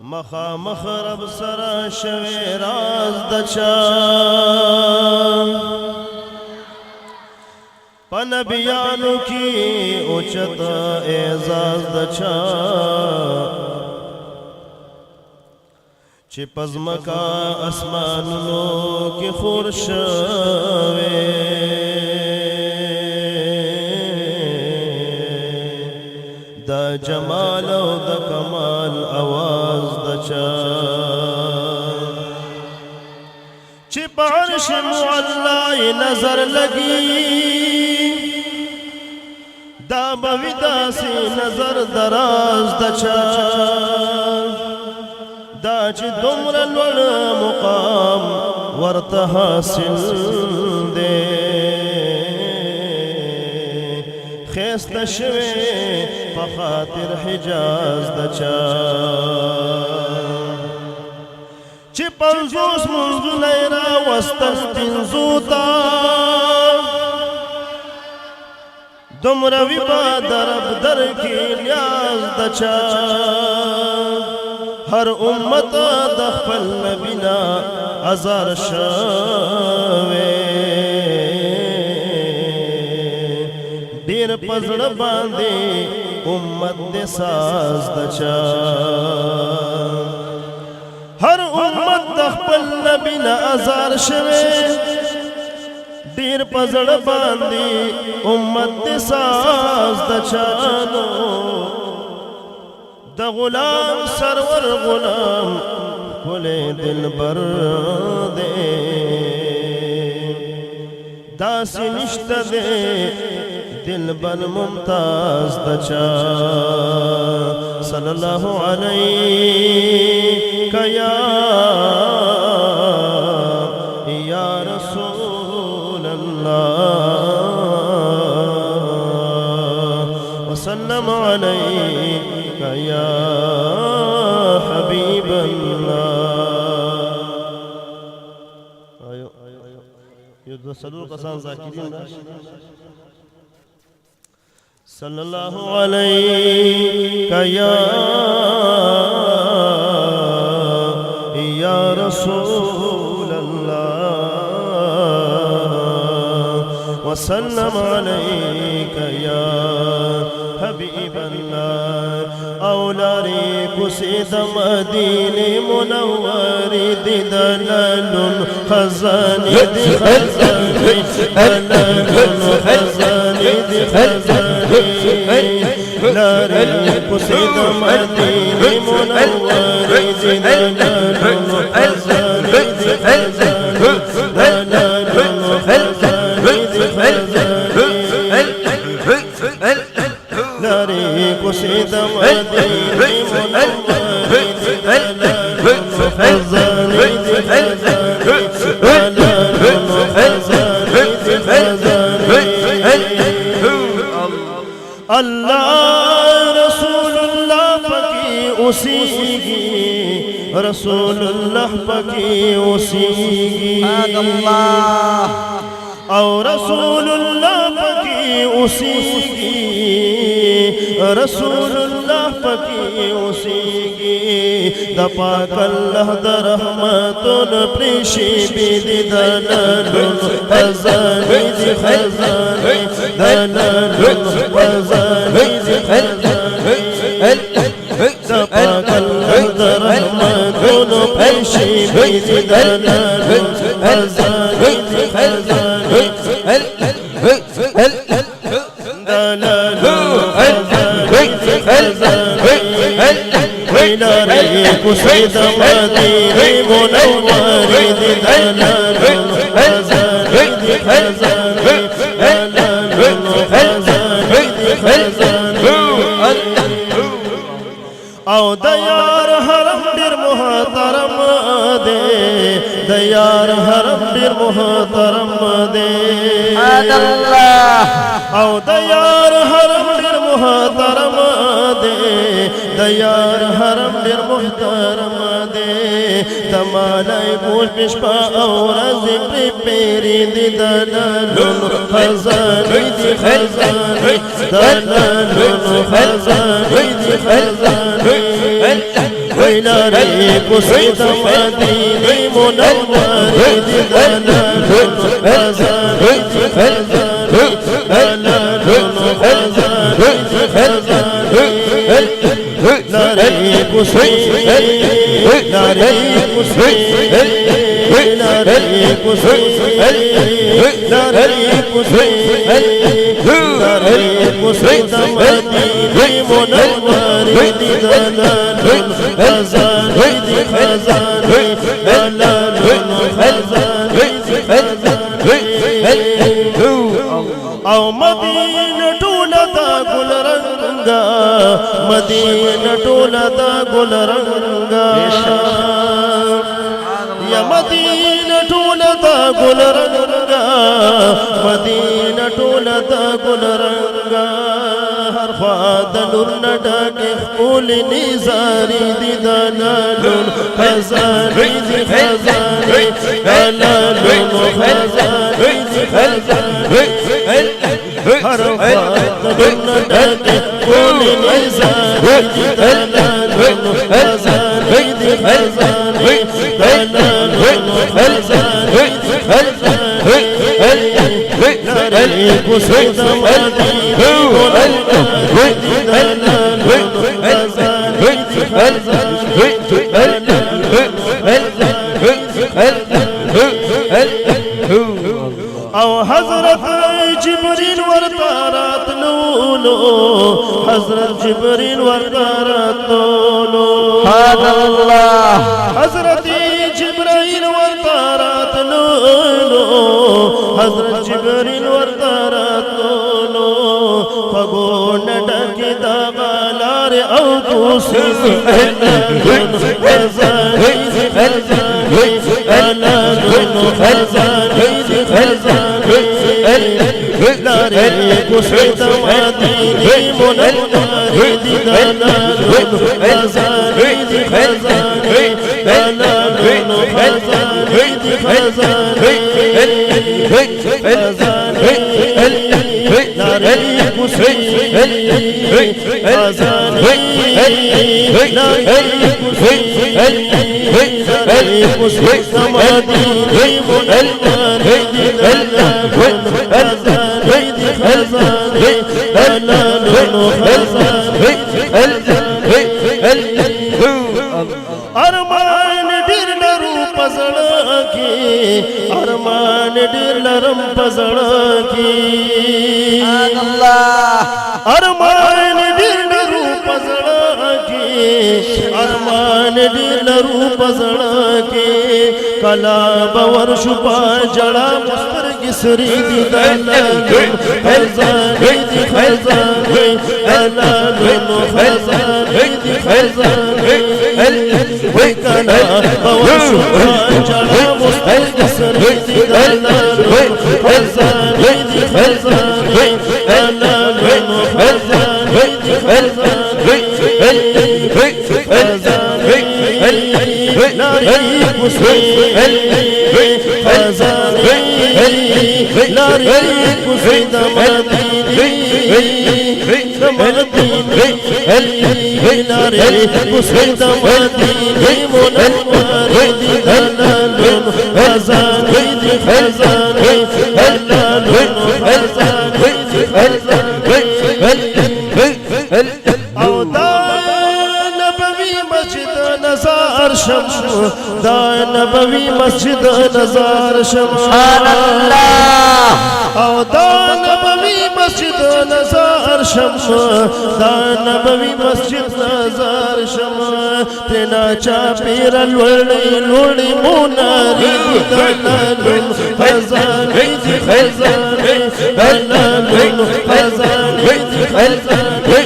مخامخ رب سرا شوی راز دچا پنبیانو کی اوچت اعزاز دچا چی پزمکا اسمانونو کی خور شوی دا جمال او دا کمال آواز دا چا چی بعرش معلی نظر لگی دا بویدا سی نظر دراز دا چا دا چی دمر لور مقام ورت حاصل دے خیست شوی بخاطر حجاز دچا چی پنزوس منزو نیرا وستن پنزوتا دمروی با درب در کی لیاز دچا ہر امت دخپل نبینا ازار شوی دیر پزڑ باندے امت دے ساز دچا ہر امت دخپل نبی نا ازار شوے دیر پزڑ باندے امت دے ساز دچانو دا غلام سرور غلام کھلے دل بر دے داسی نشت دے دل بن ممتاز دچا صلی اللہ علیہ یا رسول اللہ وسلم علیہ یا حبیب اللہ یہ سلور قسان ذاکرین صلی اللہ علیہ یا رسول اللہ وسلم علیہ یا حبیب اللہ اولاری کسید مدین منور دلال خزانی دی خزانی دلال خزانی دی خزانی لاری کسید مدین منور دلال خزانی دی خزانی دلال خزانی دی خزانی لاری کسید مدین منور دلال خزانی دی خزانی دلال خزانی دی خزانی اللہ رسول اللہ پکی اسیگی رسول اللہ پکی اسیگی او رسول اللہ پکی اسیگی رسول اللہ پکی اسیگی دا پاک اللہ دا رحمتون پریشی بیدی دلالون خزانی دی خزانی دلالون خزانی دی خزانی دا پاک اللہ دا رحمتون پریشی بیدی دلالون خزانی دی خزانی دلالون خزانی دی خزانی لاری کسید مدین منور دلال خزانی دی خزانی دلال خزانی دی خزانی او دیار حرم دیر محترم دے دیار حرم دیر محترم دے او دیار حرم دیر محترم دے دیار حرم دیر محترم دے تمالای پوش پشپا اورز پیری دی دلالون خزانی دی خزانی دلالون خزانی دی خزانی ویلاری کسید مدینی منوری دی دلالون خزانی دی خزانی دلالون خزانی دی خزانی لاری کسید لاری کسید لاری کسید لاری کسید لاری کسید مدینی منوری دی دلالون خزانی دی خزانی دلالون خزانی دی خزانی او مدینه ټوله دا ګل رنګا مدینه ټوله دا ګل رنګا یا مدینه ټوله دا ګل رنګا مدینه ټوله دا ګل رنګا هر خوا د نور نه ډکه خپل نظاری دي دلالون خزاني دي خزاني دلالون خزاني دي خزاني هر خوا د نور نه ډکه خپل نظاری دي دلالون خزاني دي خزاني دلالون خزاني دي خزاني لاری کسید مدینی منوری دی دلالون خزانی دی خزانی او حضرت جبریل ورطا راتلولو حضرت جبریل ورطا راتلولو حضرت جبرائیل ورطا راتلولو حضرت جبریل ورطا راتلولو فگون ڈکی دا غالار او کوسی دلالون خزانی دی خزانی دلالون خزانی دی خزانی لاری کسید مدینی منوری دی دلالون خزانی دی خزانی دلالون خزانی دی خزانی لاری کسید خزانی لاری کسید مدینی منوری دی دلالون خزانی دی خزانی دلالون خزانی ارمان ډیر لرو پزړه کې ارمان ډیر لرم پزړه کې ارمان ډیر لرو پزړه کې ارمان ډیر لرو پزړه کې کلا باور شو پا جړه مسترګ سری دی دلالون خزانی دی خزانی دلالون خزانی دی خزانی وی کلا باور شو پا جړه مسترګ سری دی دلالون خزانی دی خزانی دلالون خزانی دی خزانی لاری کسید خزانی لاری کسید مدینی لاری کسید مدینی منوری دی دلالون خزانی دی خزانی دلالون خزانی دی خزانی او دا نبوی مسجد نظار شم دا نبوی مسجد نظار شم سبحان اللہ او دا نبوی مسجد نظار شم دا نبوی مسجد نظار شم تینا چاپیر لوڑی لوڑی مناری دلالون خزانی دی خزانی دلالون خزانی دی خزانی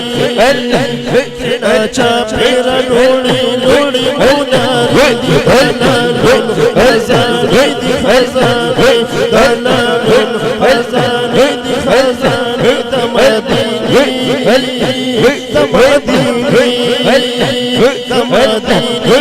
تینا چاپیر لوڑی لوڑی مناری دلالون خزانی دی خزانی دلالون خزانی دی خزانی دمدینی دمدینی دمدینی